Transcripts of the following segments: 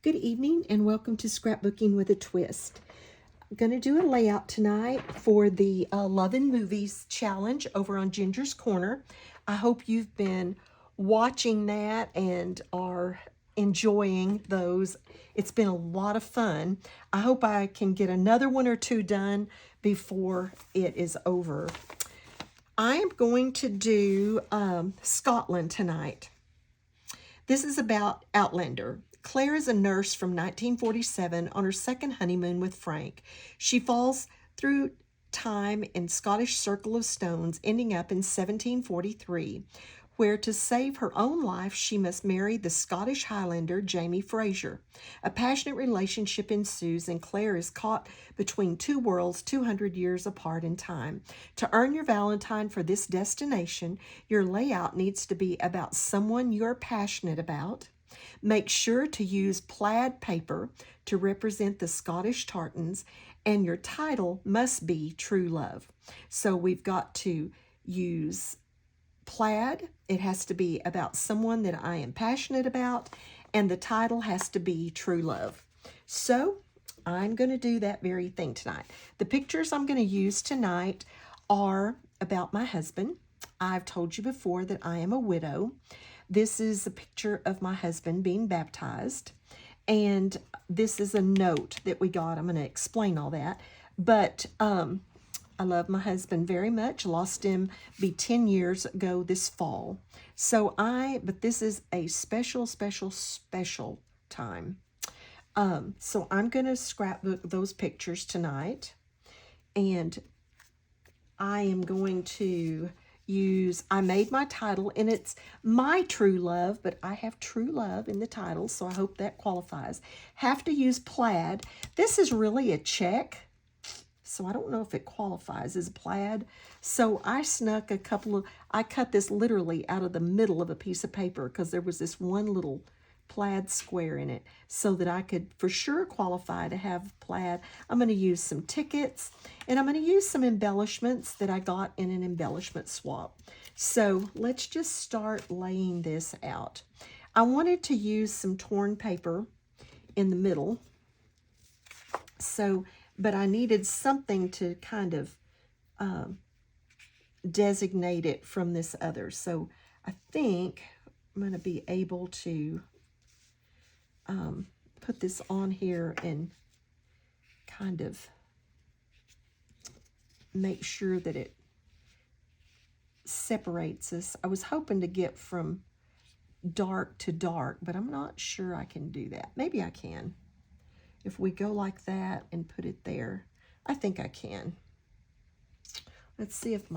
Good evening and welcome to Scrapbooking with a Twist. I'm going to do a layout tonight for the Love and Movies challenge over on Ginger's Corner. I hope you've been watching that and are enjoying those. It's been a lot of fun. I hope I can get another one or two done before it is over. I am going to do Scotland tonight. This is about Outlander. Claire is a nurse from 1947 on her second honeymoon with Frank. She falls through time in Scottish Circle of Stones, ending up in 1743, where to save her own life she must marry the Scottish Highlander Jamie Fraser. A passionate relationship ensues and Claire is caught between two worlds 200 years apart in time. To earn your Valentine for this destination, your layout needs to be about someone you're passionate about. Make sure to use plaid paper to represent the Scottish tartans, and your title must be True Love. So we've got to use plaid. It has to be about someone that I am passionate about, and the title has to be True Love. So I'm going to do that very thing tonight. The pictures I'm going to use tonight are about my husband. I've told you before that I am a widow. This is a picture of my husband being baptized, and this is a note that we got. I'm going to explain all that, but I love my husband very much. Lost him 10 years ago this fall. But this is a special, special, special time. So I'm going to scrapbook those pictures tonight, and I am going to I made my title, and it's My True Love, but I have True Love in the title, so I hope that qualifies. Have to use plaid. This is really a check, so I don't know if it qualifies as plaid. So I snuck I cut this literally out of the middle of a piece of paper because there was this one little plaid square in it so that I could for sure qualify to have plaid. I'm going to use some tickets, and I'm going to use some embellishments that I got in an embellishment swap. So let's just start laying this out. I wanted to use some torn paper in the middle, but I needed something to kind of designate it from this other. So I think I'm going to be able to put this on here and kind of make sure that it separates us. I was hoping to get from dark to dark, but I'm not sure I can do that. Maybe I can. If we go like that and put it there, I think I can. Let's see if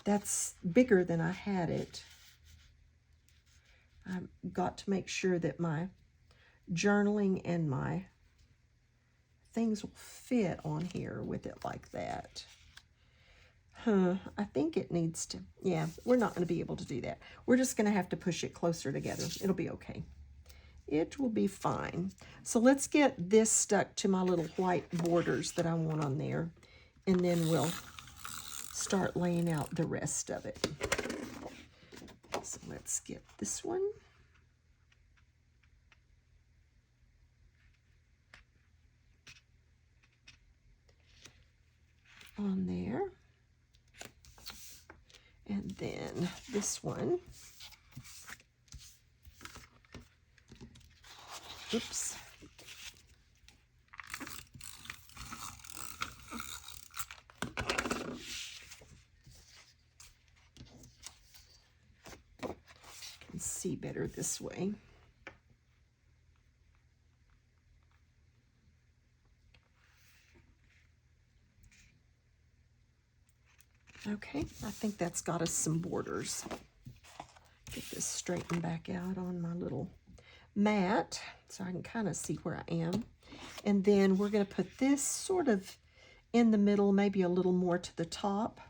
that's bigger than I had it. I've got to make sure that my journaling and my things will fit on here with it like that. I think it needs to, yeah, we're not going to be able to do that. We're just going to have to push it closer together. It'll be okay. It will be fine. So let's get this stuck to my little white borders that I want on there, and then we'll start laying out the rest of it. So let's get this one. On there. And then this one. Oops. You can see better this way. Okay, I think that's got us some borders. Get this straightened back out on my little mat so I can kind of see where I am. And then we're going to put this sort of in the middle, maybe a little more to the top.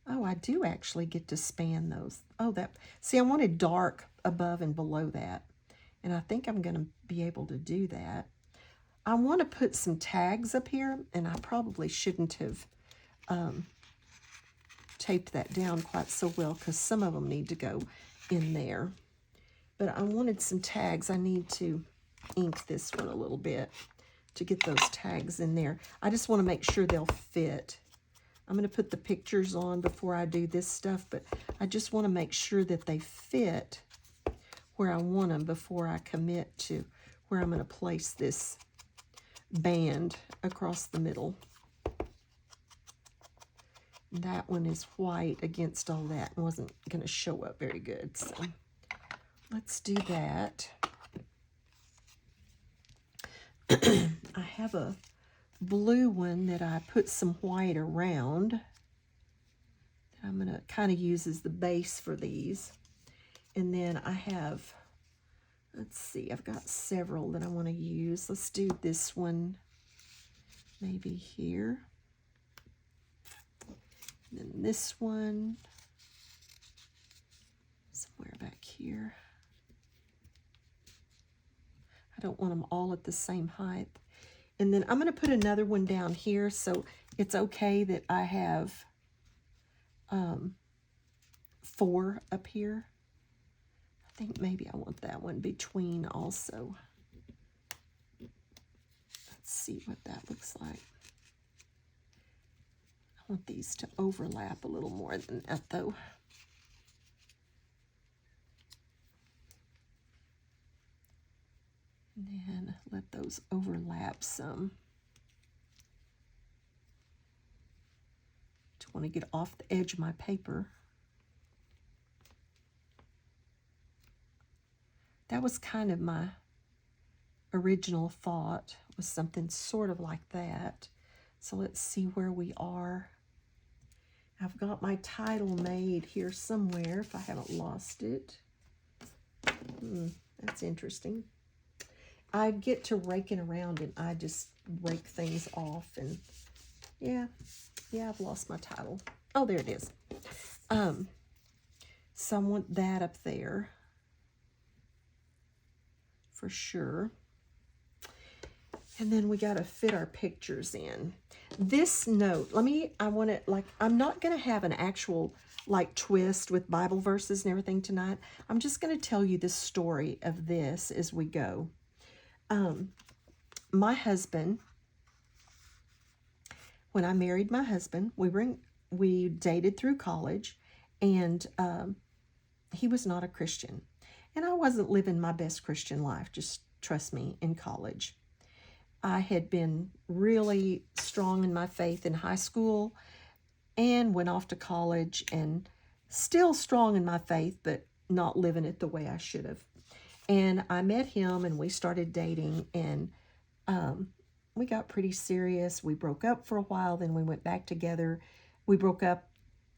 Oh, I do actually get to span those. Oh, see, I wanted dark above and below that. And I think I'm going to be able to do that. I want to put some tags up here, and I probably shouldn't have taped that down quite so well because some of them need to go in there. But I wanted some tags. I need to ink this one a little bit to get those tags in there. I just want to make sure they'll fit. I'm going to put the pictures on before I do this stuff, but I just want to make sure that they fit where I want them before I commit to where I'm going to place this band across the middle. That one is white against all that and wasn't going to show up very good. So let's do that. I have a blue one that I put some white around that I'm going to kind of use as the base for these. And then I have, let's see, I've got several that I want to use. Let's do this one maybe here. And then this one somewhere back here. I don't want them all at the same height. And then I'm going to put another one down here, so it's okay that I have 4 up here. I think maybe I want that one between also. Let's see what that looks like. I want these to overlap a little more than that, though. And then let those overlap some. Just want to get off the edge of my paper. That was kind of my original thought, was something sort of like that. So let's see where we are. I've got my title made here somewhere if I haven't lost it. That's interesting. I get to raking around and I just rake things off, and yeah, I've lost my title. Oh, there it is. So I want that up there for sure. And then we got to fit our pictures in. This note, I want to, like, I'm not going to have an actual, like, twist with Bible verses and everything tonight. I'm just going to tell you the story of this as we go. My husband, when I married my husband, we dated through college, and he was not a Christian. And I wasn't living my best Christian life, just trust me, in college. I had been really strong in my faith in high school and went off to college and still strong in my faith, but not living it the way I should have. And I met him and we started dating, and we got pretty serious. We broke up for a while, then we went back together. We broke up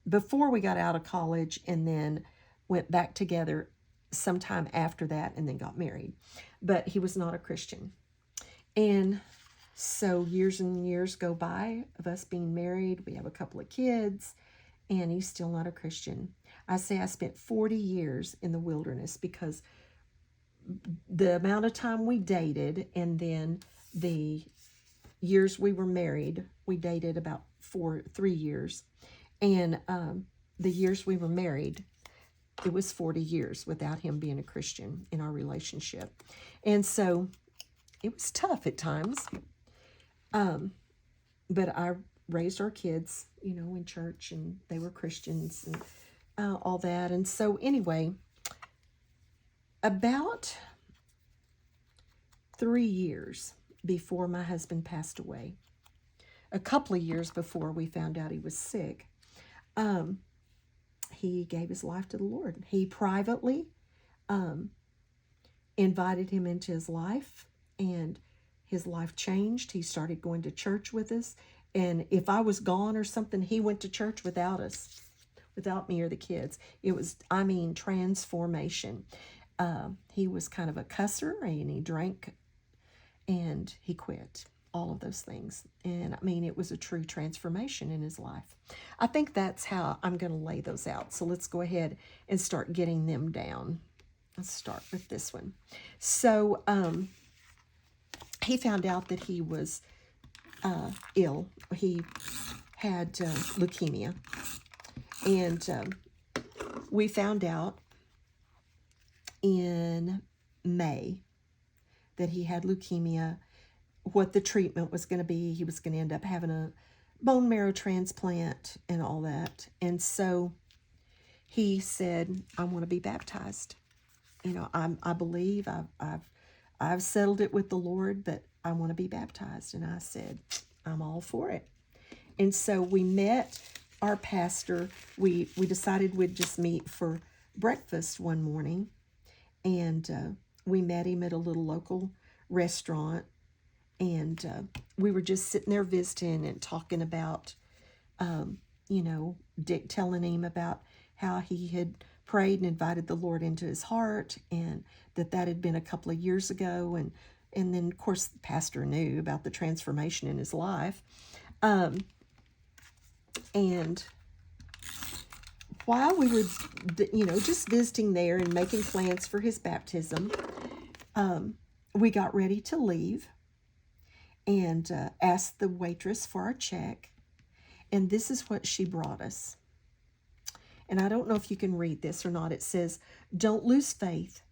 before we got out of college and then went back together sometime after that and then got married. But he was not a Christian. And so years and years go by of us being married. We have a couple of kids, and he's still not a Christian. I say I spent 40 years in the wilderness because the amount of time we dated and then the years we were married, we dated about 3 years. And the years we were married, it was 40 years without him being a Christian in our relationship. And so it was tough at times. But I raised our kids, in church, and they were Christians and all that. And so anyway, about 3 years before my husband passed away, a couple of years before we found out he was sick, he gave his life to the Lord. He privately invited him into his life, and his life changed. He started going to church with us, and if I was gone or something, he went to church without us, without me or the kids. It was, transformation. He was kind of a cusser, and he drank, and he quit. All of those things. And it was a true transformation in his life. I think that's how I'm going to lay those out. So let's go ahead and start getting them down. Let's start with this one. So he found out that he was ill. He had leukemia. And we found out in May that he had leukemia, what the treatment was going to be. He was going to end up having a bone marrow transplant and all that. And so he said, I want to be baptized. You know, I believe I've settled it with the Lord, but I want to be baptized. And I said, I'm all for it. And so we met our pastor. We decided we'd just meet for breakfast one morning. And we met him at a little local restaurant. And we were just sitting there visiting and talking about, you know, Dick telling him about how he had prayed and invited the Lord into his heart, and that had been a couple of years ago. And then, of course, the pastor knew about the transformation in his life. And while we were, you know, just visiting there and making plans for his baptism, we got ready to leave and asked the waitress for our check. And this is what she brought us. And I don't know if you can read this or not. It says, "Don't lose faith,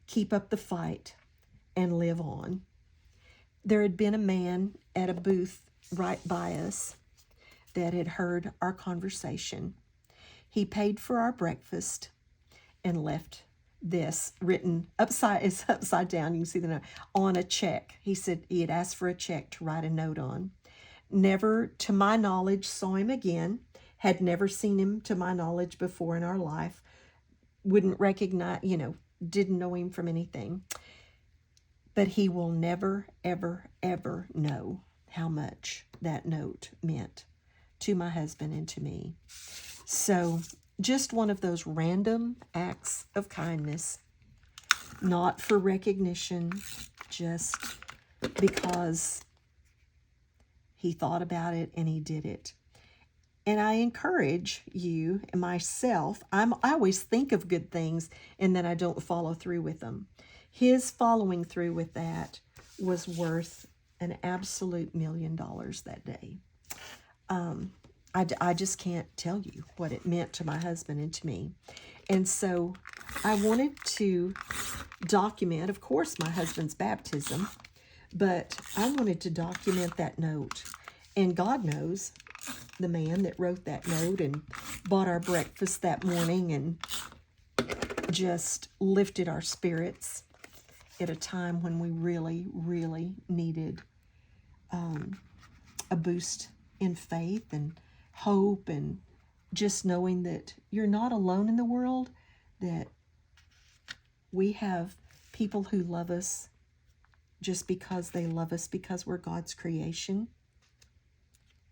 keep up the fight, and live on." There had been a man at a booth right by us that had heard our conversation. He paid for our breakfast and left this written it's upside down. You can see the note on a check. He said he had asked for a check to write a note on. Never, to my knowledge, saw him again. Had never seen him, to my knowledge, before in our life. Wouldn't recognize, you know, didn't know him from anything. But he will never, ever, ever know how much that note meant to my husband and to me. So just one of those random acts of kindness, not for recognition, just because he thought about it and he did it. And I encourage you and myself, I always think of good things and then I don't follow through with them. His following through with that was worth an absolute $1 million that day. I just can't tell you what it meant to my husband and to me. And so I wanted to document, of course, my husband's baptism, but I wanted to document that note. And God knows, the man that wrote that note and bought our breakfast that morning and just lifted our spirits at a time when we really, really needed a boost in faith and hope, and just knowing that you're not alone in the world, that we have people who love us just because they love us because we're God's creation,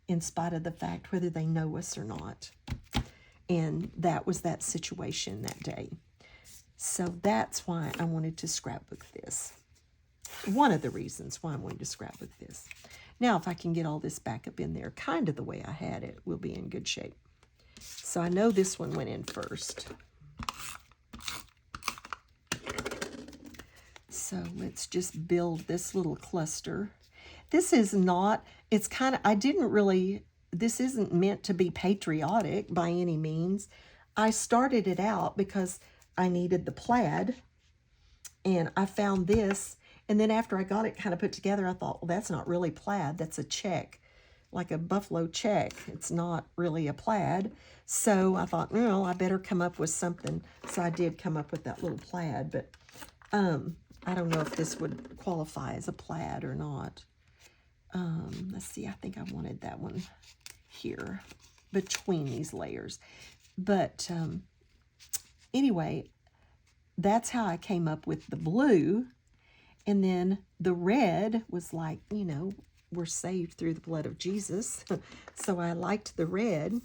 in spite of the fact whether they know us or not. And that was that situation that day. So that's why I wanted to scrapbook this. One of the reasons why I wanted to scrapbook this. Now, if I can get all this back up in there kind of the way I had it, we'll be in good shape. So I know this one went in first. So let's just build this little cluster. This is not, it's kind of, this isn't meant to be patriotic by any means. I started it out because I needed the plaid, and I found this, and then after I got it kind of put together, I thought, well, that's not really plaid, that's a check, like a buffalo check. It's not really a plaid. So I thought, well, I better come up with something. So I did come up with that little plaid, but I don't know if this would qualify as a plaid or not. Let's see, I think I wanted that one here between these layers. But anyway, that's how I came up with the blue. And then the red was like, you know, we're saved through the blood of Jesus. So I liked the red.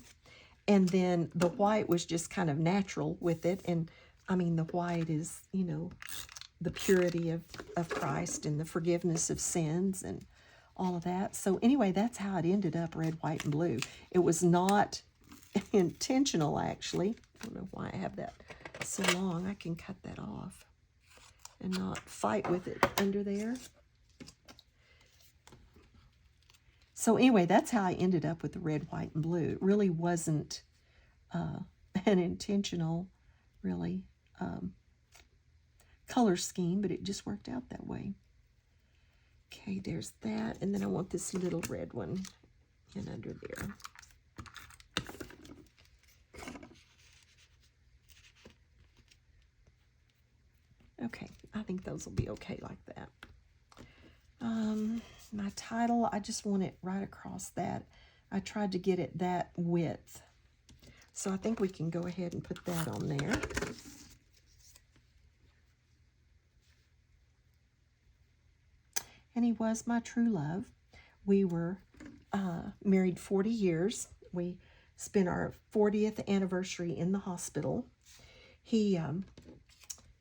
And then the white was just kind of natural with it. And I mean, the white is, you know, the purity of Christ and the forgiveness of sins and all of that. So anyway, that's how it ended up, red, white, and blue. It was not intentional, actually. I don't know why I have that so long. I can cut that off and not fight with it under there. So anyway, that's how I ended up with the red, white, and blue. It really wasn't an intentional, really, color scheme, but it just worked out that way. Okay, there's that. And then I want this little red one in under there. Okay, I think those will be okay like that. My title, I just want it right across that. I tried to get it that width. So I think we can go ahead and put that on there. And he was my true love. We were married 40 years. We spent our 40th anniversary in the hospital. He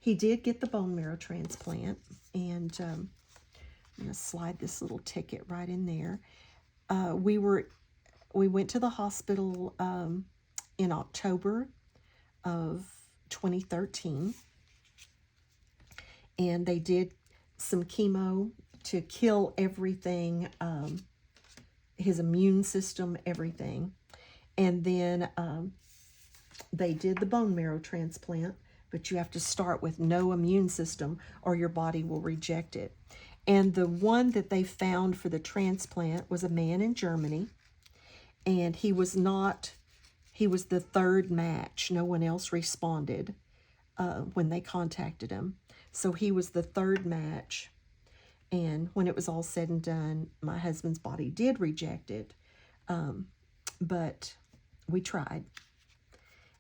did get the bone marrow transplant, and I'm going to slide this little ticket right in there. We went to the hospital in October of 2013, and they did some chemo to kill everything, his immune system, everything. And then they did the bone marrow transplant, but you have to start with no immune system or your body will reject it. And the one that they found for the transplant was a man in Germany, and he was the third match. No one else responded when they contacted him. So he was the third match. And when it was all said and done, my husband's body did reject it, but we tried.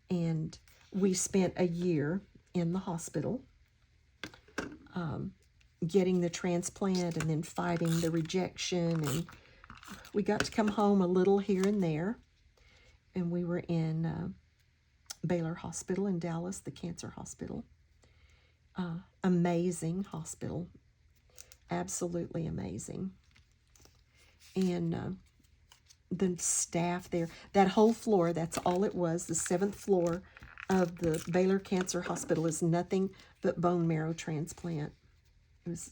And we spent a year in the hospital getting the transplant and then fighting the rejection. And we got to come home a little here and there. And we were in Baylor Hospital in Dallas, the cancer hospital. Amazing hospital. Absolutely amazing. And the staff there, that whole floor, that's all it was. The 7th floor of the Baylor Cancer Hospital is nothing but bone marrow transplant. It was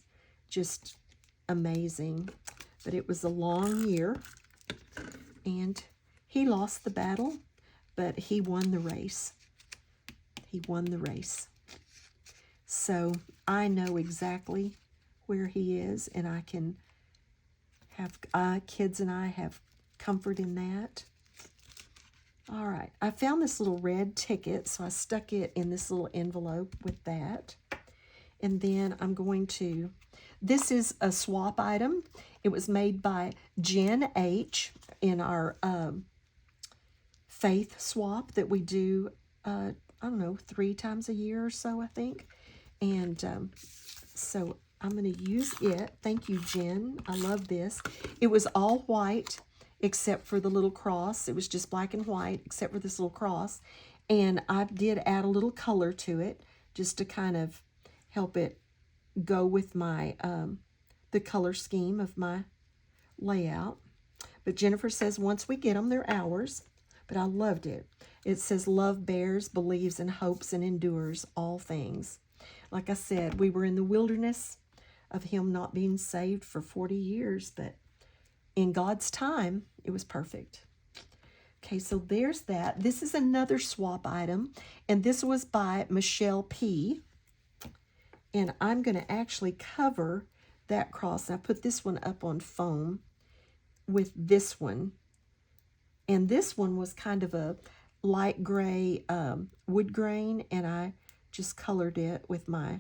just amazing. But it was a long year, and he lost the battle, but he won the race. He won the race. So I know exactly where he is, and I can have, kids and I have comfort in that. All right, I found this little red ticket, so I stuck it in this little envelope with that. And then I'm going to, this is a swap item. It was made by Jen H. in our faith swap that we do, I don't know, 3 times a year or so, I think. And so I'm going to use it. Thank you, Jen. I love this. It was all white except for the little cross. It was just black and white except for this little cross. And I did add a little color to it just to kind of help it go with my the color scheme of my layout. But Jennifer says once we get them, they're ours. But I loved it. It says, love bears, believes, and hopes, and endures all things. Like I said, we were in the wilderness of him not being saved for 40 years, but in God's time, it was perfect. Okay, so there's that. This is another swap item, and this was by Michelle P. And I'm going to actually cover that cross. I put this one up on foam with this one. And this one was kind of a light gray wood grain, and I just colored it with my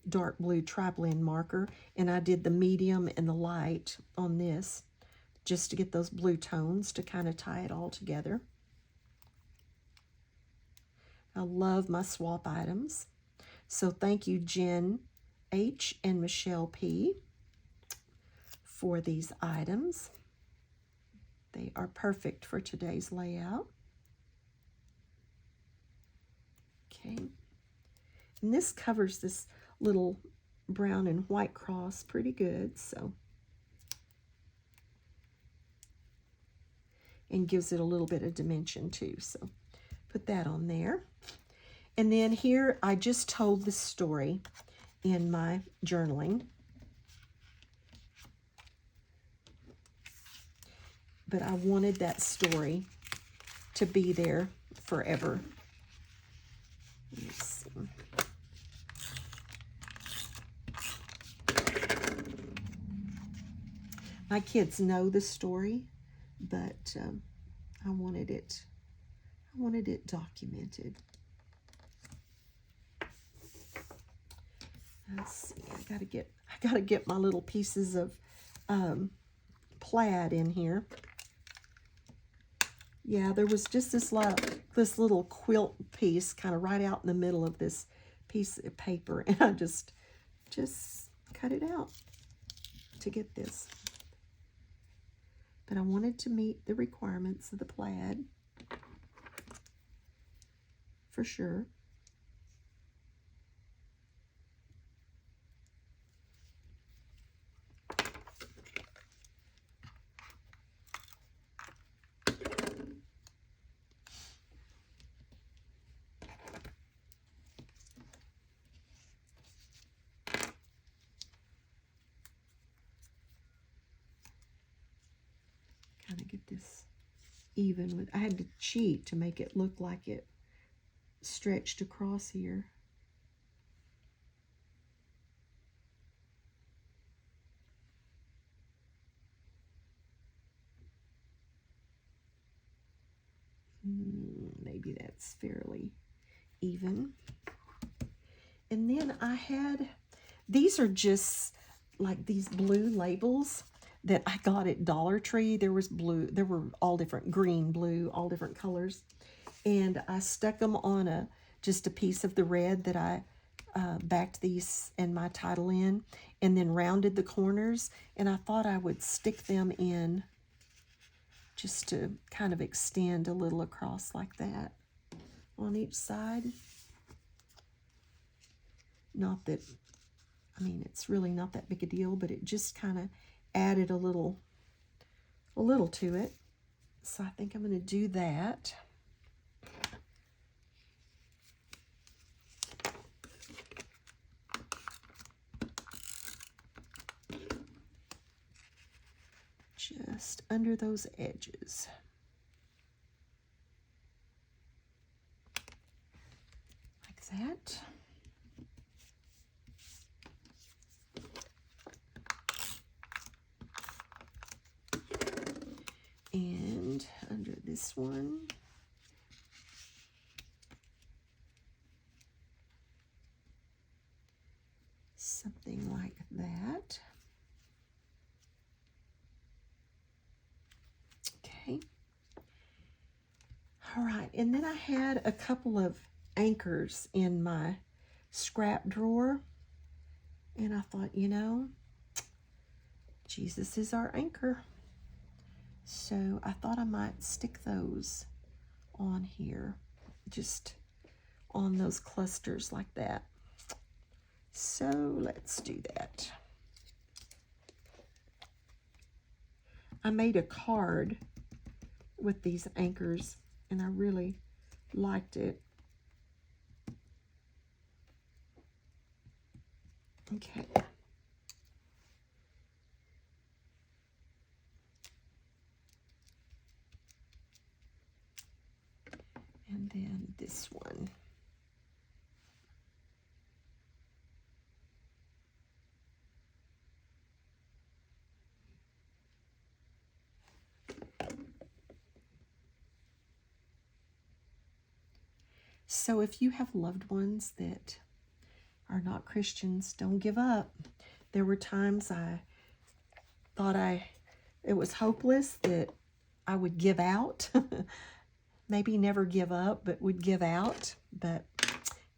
dark blue tri-blend marker, and I did the medium and the light on this just to get those blue tones to kind of tie it all together. I love my swap items. So thank you, Jen H. and Michelle P. for these items. They are perfect for today's layout. Okay. And this covers this little brown and white cross pretty good, so. And gives it a little bit of dimension too, so put that on there. And then here I just told the story in my journaling. But I wanted that story to be there forever. Let's see. My kids know the story, but I wanted it documented. Let's see. I gotta get my little pieces of plaid in here. Yeah, there was just this little quilt piece kind of right out in the middle of this piece of paper, and I just cut it out to get this. But I wanted to meet the requirements of the plaid for sure. Kind of get this even with, I had to cheat to make it look like it stretched across here. Maybe that's fairly even. And then I had, these are just like these blue labels that I got at Dollar Tree. There was blue, there were all different, green, blue, all different colors. And I stuck them on just a piece of the red that I backed these and my title in, and then rounded the corners. And I thought I would stick them in just to kind of extend a little across like that on each side. Not that, I mean, it's really not that big a deal, but it just kind of added a little to it. So I think I'm going to do that. Just under those edges. Like that. And under this one, something like that. Okay. All right, and then I had a couple of anchors in my scrap drawer, and I thought, you know, Jesus is our anchor. So I thought I might stick those on here, just on those clusters like that. So let's do that. I made a card with these anchors, and I really liked it. Okay. And then this one. So if you have loved ones that are not Christians, don't give up. There were times I thought it was hopeless, that I would give out. Maybe never give up, but would give out. But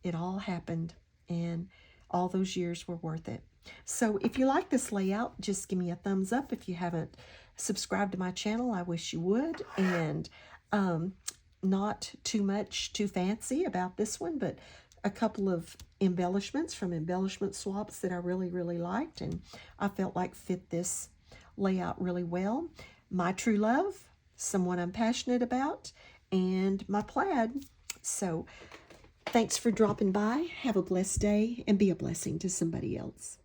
it all happened, and all those years were worth it. So if you like this layout, just give me a thumbs up. If you haven't subscribed to my channel, I wish you would. And not too fancy about this one, but a couple of embellishments from Embellishment Swaps that I really, really liked, and I felt like fit this layout really well. My True Love, someone I'm passionate about, and my plaid. So thanks for dropping by. Have a blessed day, and be a blessing to somebody else.